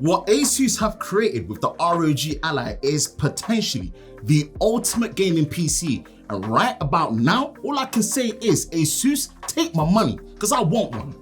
What Asus have created with the ROG Ally is potentially the ultimate gaming PC. And right about now, all I can say is Asus, take my money, because I want one.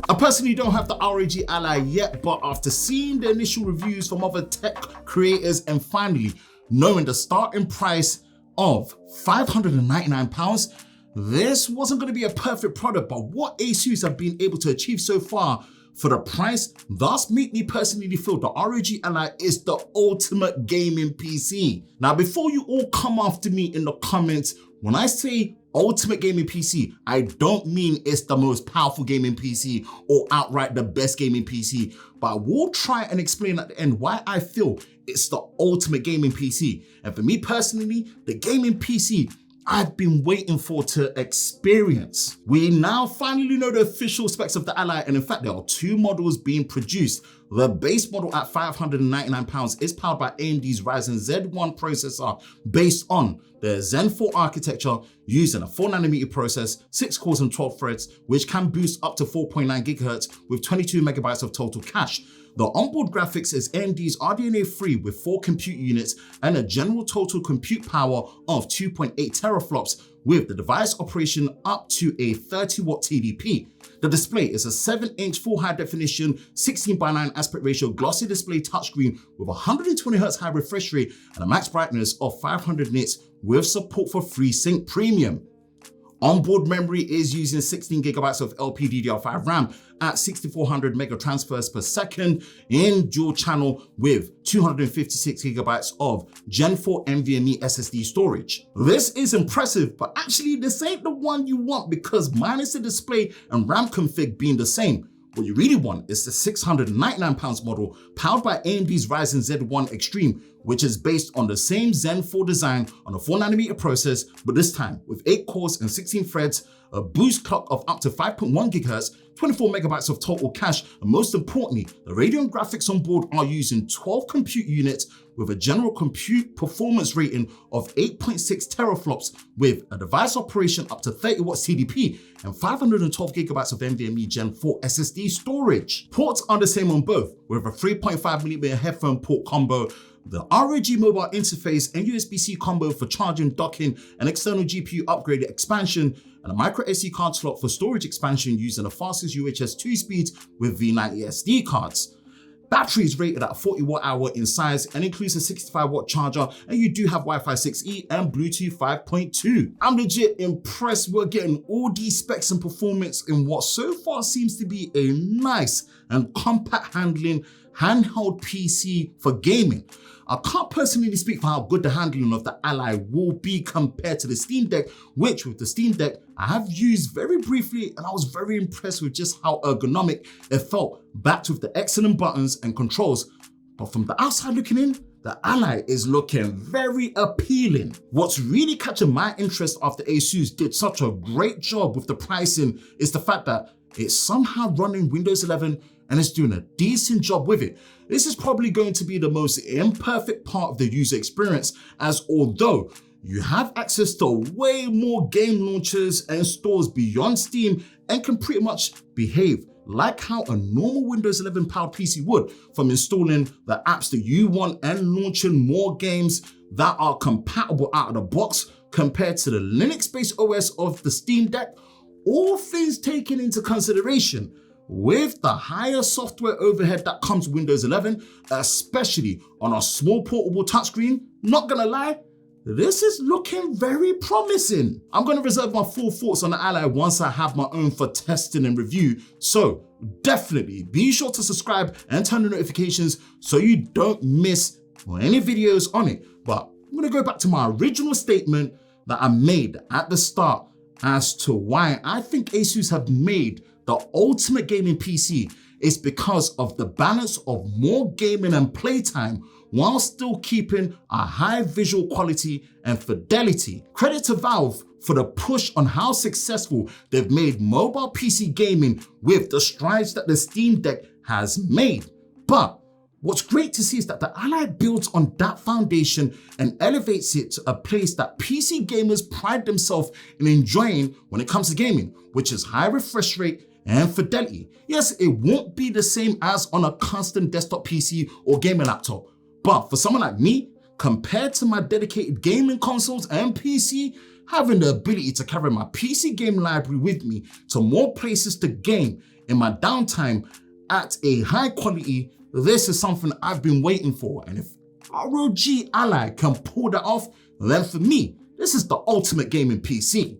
I personally don't have the ROG Ally yet, but after seeing the initial reviews from other tech creators and finally knowing the starting price of £599, this wasn't going to be a perfect product, but what Asus have been able to achieve so far for the price thus make me personally feel the ROG Ally is the ultimate gaming PC. Now, before you all come after me in the comments, when I say ultimate gaming PC, I don't mean it's the most powerful gaming PC or outright the best gaming PC, but I will try and explain at the end why I feel it's the ultimate gaming PC. And for me personally, the gaming PC I've been waiting for to experience. We now finally know the official specs of the Ally, and in fact there are two models being produced. The base model at £599 is powered by AMD's Ryzen Z1 processor based on the Zen 4 architecture using a 4nm process, 6 cores and 12 threads, which can boost up to 4.9 GHz with 22 MB of total cache. The onboard graphics is AMD's RDNA 3 with 4 compute units and a general total compute power of 2.8 teraflops with the device operation up to a 30-watt TDP. The display is a 7-inch full high definition 16:9 aspect ratio glossy display touchscreen with 120Hz high refresh rate and a max brightness of 500 nits with support for FreeSync Premium. Onboard memory is using 16GB of LPDDR5 RAM at 6400 mega transfers per second in dual channel with 256GB of Gen 4 NVMe SSD storage. This is impressive, but actually this ain't the one you want because minus the display and RAM config being the same, what you really want is the £699 model powered by AMD's Ryzen Z1 Extreme, which is based on the same Zen 4 design on a 4nm process, but this time with 8 cores and 16 threads, a boost clock of up to 5.1 GHz, 24 MB of total cache, and most importantly, the Radeon graphics on board are using 12 compute units with a general compute performance rating of 8.6 teraflops with a device operation up to 30 watts TDP and 512 GB of NVMe Gen 4 SSD storage. Ports are the same on both with a 3.5mm headphone port combo, the ROG mobile interface and USB-C combo for charging, docking, and external GPU upgraded expansion, and a micro SD card slot for storage expansion using the fastest UHS 2 speeds with V90 SD cards. Battery is rated at 40 Wh in size and includes a 65-watt charger, and you do have Wi-Fi 6E and Bluetooth 5.2. I'm legit impressed we're getting all these specs and performance in what so far seems to be a nice and compact handling handheld PC for gaming. I can't personally speak for how good the handling of the Ally will be compared to the Steam Deck, which with the Steam Deck I have used very briefly and I was very impressed with just how ergonomic it felt, backed with the excellent buttons and controls. But from the outside looking in, the Ally is looking very appealing. What's really catching my interest after Asus did such a great job with the pricing is the fact that it's somehow running Windows 11 and it's doing a decent job with it. This is probably going to be the most imperfect part of the user experience, as although you have access to way more game launchers and stores beyond Steam and can pretty much behave like how a normal Windows 11 powered PC would, from installing the apps that you want and launching more games that are compatible out of the box compared to the Linux-based OS of the Steam Deck. All things taken into consideration, with the higher software overhead that comes with Windows 11, especially on a small portable touchscreen, not gonna lie, this is looking very promising. I'm gonna reserve my full thoughts on the Ally once I have my own for testing and review, so definitely be sure to subscribe and turn the notifications so you don't miss any videos on it. But I'm gonna go back to my original statement that I made at the start as to why I think Asus have made the ultimate gaming PC is because of the balance of more gaming and playtime while still keeping a high visual quality and fidelity. Credit to Valve for the push on how successful they've made mobile PC gaming with the strides that the Steam Deck has made. But what's great to see is that the Ally builds on that foundation and elevates it to a place that PC gamers pride themselves in enjoying when it comes to gaming, which is high refresh rate and fidelity. Yes, it won't be the same as on a custom desktop PC or gaming laptop, but for someone like me, compared to my dedicated gaming consoles and PC, having the ability to carry my PC game library with me to more places to game in my downtime at a high quality, this is something I've been waiting for. And if ROG Ally can pull that off, then for me, this is the ultimate gaming PC.